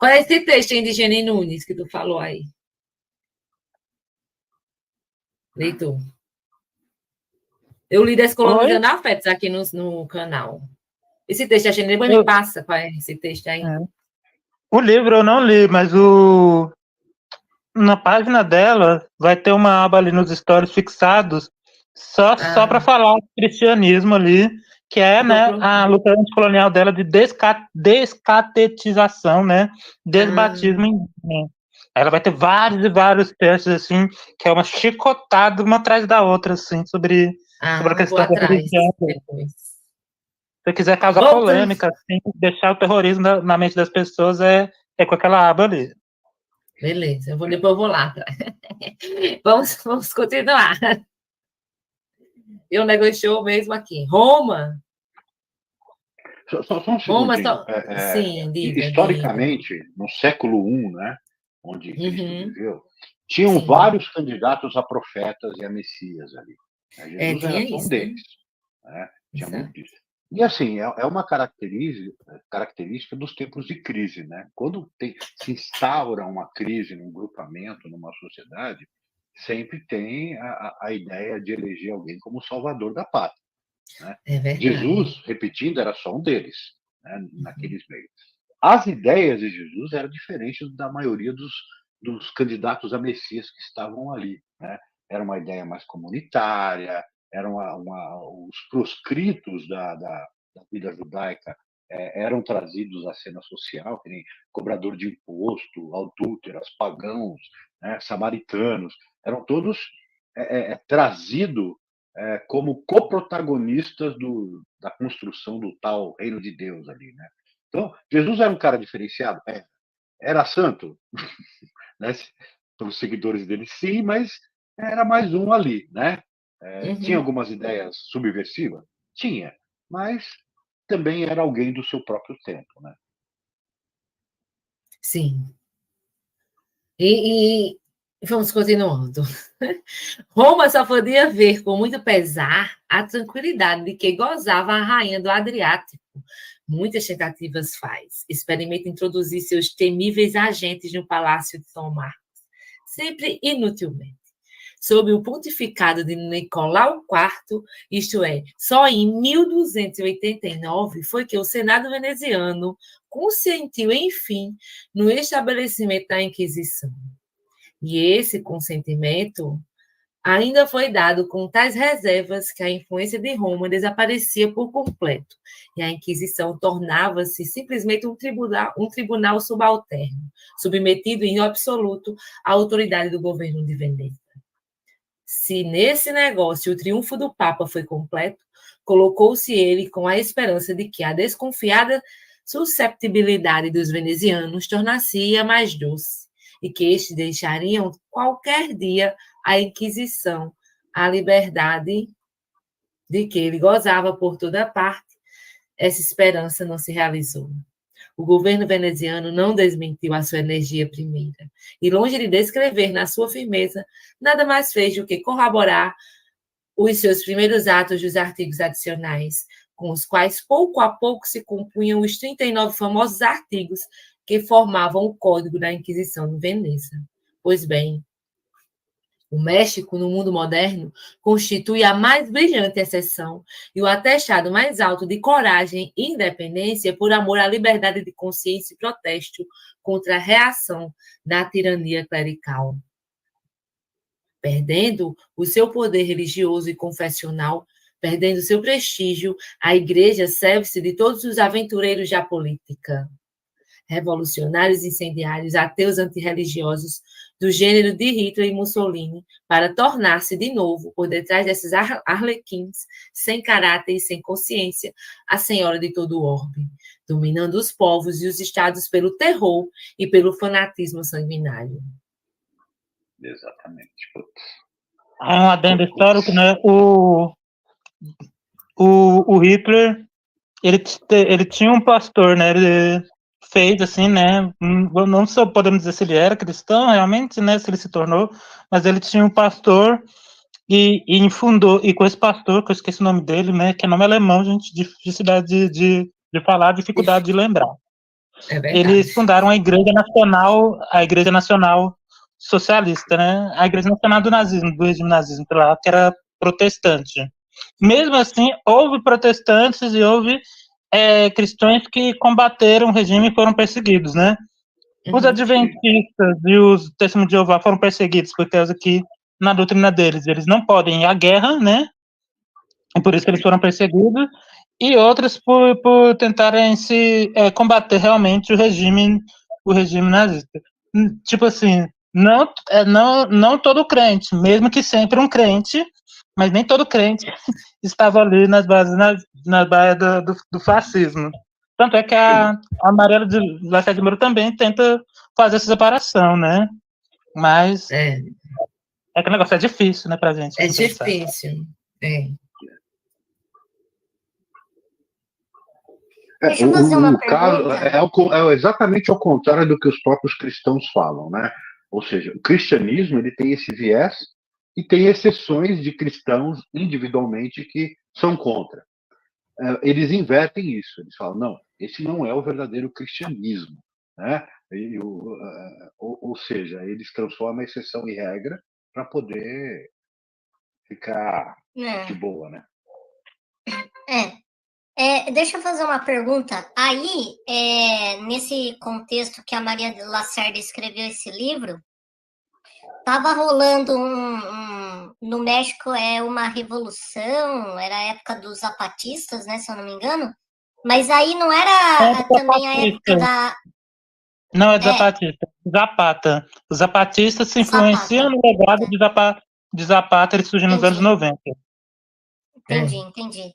Qual é esse texto de Gene Nunes que tu falou aí? Leitor. Eu li das colunas de Oi? analfabetos aqui no canal. Esse texto, a gente depois me Eu- passa qual é esse texto aí. é. O livro eu não li, mas na página dela vai ter uma aba ali nos stories fixados só para Ah, falar do cristianismo ali, que é, vou né, a procurar. luta anticolonial dela de descatetização, né, Ah, desbatismo indígena. Ela vai ter vários e vários textos, assim, que é uma chicotada uma atrás da outra, assim, sobre a vou questão da atrás religião. depois. Se você quiser causar Voltando. polêmica, assim, deixar o terrorismo na mente das pessoas é com aquela aba ali. Beleza, depois eu vou lá atrás. Vamos continuar. Eu negociou mesmo aqui. Roma. Só um Roma, segundinho. sim, diga. Historicamente, no século I, né, onde Cristo Uhum, viveu, tinham sim. vários candidatos a profetas e a Messias ali. Jesus era Tinha só um isso, né? deles. Né? Tinha muito Exato. disso. E assim, é uma característica dos tempos de crise. Né? Quando se instaura uma crise num grupamento, numa sociedade, sempre tem a ideia de eleger alguém como salvador da pátria. Né? É verdade. Jesus, repetindo, era só um deles, né, naqueles meios. As ideias de Jesus eram diferentes da maioria dos candidatos a Messias que estavam ali. Né? Era uma ideia mais comunitária, eram os proscritos da vida judaica eram trazidos à cena social, que nem cobrador de imposto, adúlteras, pagãos, né, samaritanos, eram todos trazidos como coprotagonistas da construção do tal reino de Deus ali, né? Então, Jesus era um cara diferenciado? Era santo? Né? Pelos seguidores dele, sim, mas era mais um ali, né? Tinha Uhum, algumas ideias subversivas? Tinha, mas também era alguém do seu próprio tempo, né? sim. E vamos continuando. Roma só podia ver com muito pesar a tranquilidade de que gozava a rainha do Adriático. Muitas tentativas faz. Experimenta introduzir seus temíveis agentes no palácio de São Marcos, sempre inutilmente. Sob o pontificado de Nicolau IV, isto é, só em 1289 foi que o Senado veneziano consentiu, enfim, no estabelecimento da Inquisição. E esse consentimento ainda foi dado com tais reservas que a influência de Roma desaparecia por completo, e a Inquisição tornava-se simplesmente um tribunal subalterno, submetido em absoluto à autoridade do governo de Veneza. Se nesse negócio o triunfo do Papa foi completo, colocou-se ele com a esperança de que a desconfiada susceptibilidade dos venezianos tornar-se-ia mais doce, e que estes deixariam qualquer dia a Inquisição, a liberdade de que ele gozava por toda parte. Essa esperança não se realizou. O governo veneziano não desmentiu a sua energia primeira, e longe de descrever na sua firmeza, nada mais fez do que corroborar os seus primeiros atos dos artigos adicionais, com os quais pouco a pouco se compunham os 39 famosos artigos que formavam o Código da Inquisição de Veneza. Pois bem, o México, no mundo moderno, constitui a mais brilhante exceção e o atestado mais alto de coragem e independência por amor à liberdade de consciência e protesto contra a reação da tirania clerical. Perdendo o seu poder religioso e confessional, perdendo seu prestígio, a Igreja serve-se de todos os aventureiros da política, revolucionários incendiários, ateus antirreligiosos, do gênero de Hitler e Mussolini, para tornar-se de novo, por detrás desses arlequins, sem caráter e sem consciência, a senhora de todo o orbe, dominando os povos e os estados pelo terror e pelo fanatismo sanguinário. Exatamente. Um adendo histórico, né? O Hitler, ele tinha um pastor, né? Ele fez assim, né? Não só podemos dizer se ele era cristão realmente, né? Se ele se tornou, mas ele tinha um pastor e fundou, e com esse pastor, que eu esqueci o nome dele, né? Que é nome alemão, gente, dificuldade de falar, dificuldade de lembrar. É verdade. Eles fundaram a Igreja Nacional Socialista, né? A Igreja Nacional do Nazismo, do regime nazismo, lá, que era protestante. Mesmo assim, houve protestantes e houve cristãos que combateram o regime e foram perseguidos, né? Os adventistas e os testemunhos de Jeová foram perseguidos por causa que, na doutrina deles, eles não podem ir à guerra, né? E por isso que eles foram perseguidos. E outros por tentarem combater realmente o regime nazista. Tipo assim, não todo crente, mesmo que sempre um crente, mas nem todo crente estava ali nas bases do fascismo. Tanto é que a Marielle de Lacerda de Mello também tenta fazer essa separação, né? Mas que o negócio é difícil, né, pra gente. É difícil. Deixa eu fazer uma caso pergunta. é exatamente ao contrário do que os próprios cristãos falam, né? Ou seja, o cristianismo ele tem esse viés e tem exceções de cristãos individualmente que são contra. Eles invertem isso, eles falam, não, esse não é o verdadeiro cristianismo, né? Ou seja, eles transformam a exceção em regra para poder ficar de boa, né? Deixa eu fazer uma pergunta. Aí, nesse contexto que a Maria de Lacerda escreveu esse livro, estava rolando no México uma revolução, era a época dos zapatistas, né, se eu não me engano, mas aí não era também a época da... Não é zapatista, Zapata. Os zapatistas se influenciam no legado de Zapata, ele surgiu nos anos 90. Entendi.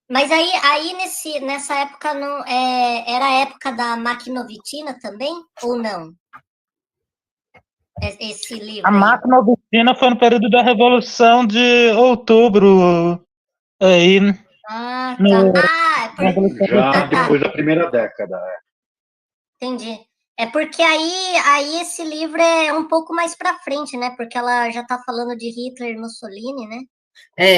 Mas aí nessa época não era a época da Makhnovitina também, ou não? Esse livro. A Makhnovitina foi no período da Revolução de Outubro. Aí. Tá. Já depois da primeira década. Entendi. É porque aí esse livro é um pouco mais para frente, né? Porque ela já está falando de Hitler e Mussolini, né?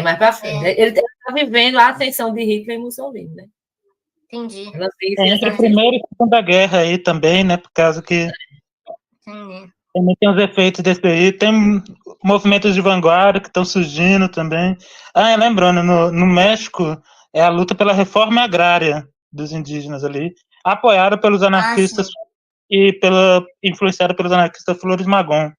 Mais para frente. Ele está vivendo a ascensão de Hitler e Mussolini, né? Entendi. Entre a Primeira e a Segunda Guerra aí também, né? Por causa que também tem os efeitos desse aí. Tem movimentos de vanguarda que estão surgindo também. Lembrando, no México é a luta pela reforma agrária dos indígenas ali, apoiada pelos anarquistas e influenciada pelos anarquistas Flores Magón.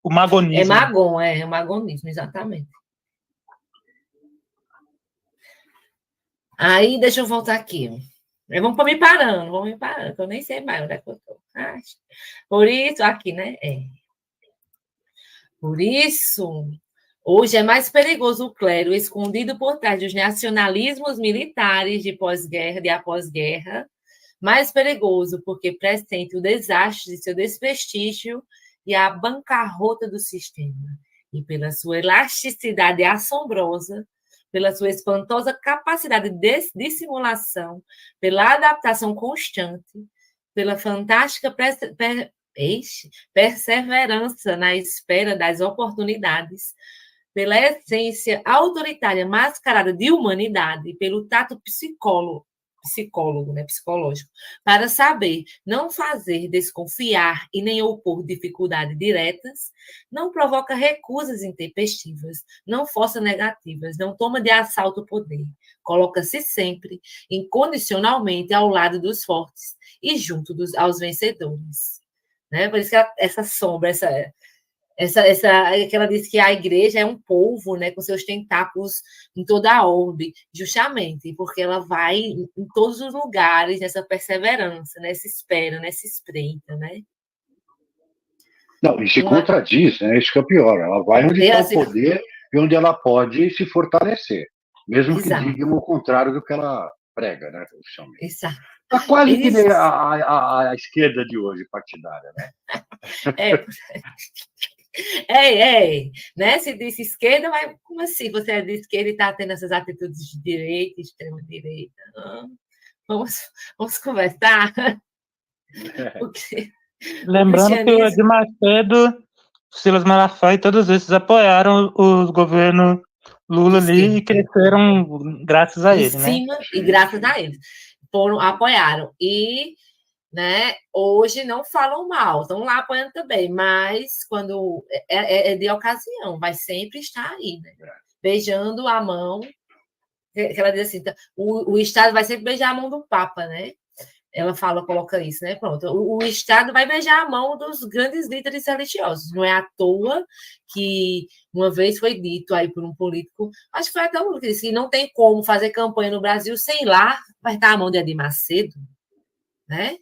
O magonismo. O magonismo, exatamente. Aí, deixa eu voltar aqui. Vamos me parando, que eu nem sei mais onde é que eu estou. Por isso, aqui, né? Por isso, hoje é mais perigoso o clero escondido por trás dos nacionalismos militares de após-guerra, mais perigoso porque pressente o desastre de seu desprestígio e a bancarrota do sistema. E pela sua elasticidade assombrosa, pela sua espantosa capacidade de dissimulação, pela adaptação constante, pela fantástica perseverança na espera das oportunidades, pela essência autoritária mascarada de humanidade, pelo tato psicológico, para saber não fazer desconfiar e nem opor dificuldades diretas, não provoca recusas intempestivas, não força negativas, não toma de assalto o poder, coloca-se sempre, incondicionalmente, ao lado dos fortes e junto aos vencedores. Né? Por isso que essa sombra, que ela diz que a igreja é um polvo, né, com seus tentáculos em toda a orbe, justamente porque ela vai em todos os lugares nessa perseverança, nessa espera, nessa espreita, né? Não, e se contradiz, né? Isso que é o pior. Ela vai onde está o poder e onde ela pode se fortalecer, mesmo que digam o contrário do que ela prega, né? Exato. Está quase que nem a esquerda de hoje, partidária, né? Né? Se disse esquerda, mas como assim você é de esquerda e está tendo essas atitudes de direita, extrema-direita? Vamos conversar? Lembrando que o Edir Macedo, Silas Malafaia, todos esses apoiaram os governos Lula ali e cresceram graças a ele, né? E graças a ele. Apoiaram. E né? Hoje não falam mal, estão lá apoiando também, mas quando é de ocasião, vai sempre estar aí, né? Beijando a mão, que ela diz assim, o Estado vai sempre beijar a mão do Papa, né? Ela coloca isso, né? Pronto, o Estado vai beijar a mão dos grandes líderes religiosos. Não é à toa que uma vez foi dito aí por um político, acho que foi até um político que disse que não tem como fazer campanha no Brasil sem lá apertar a mão de Edir Macedo, né?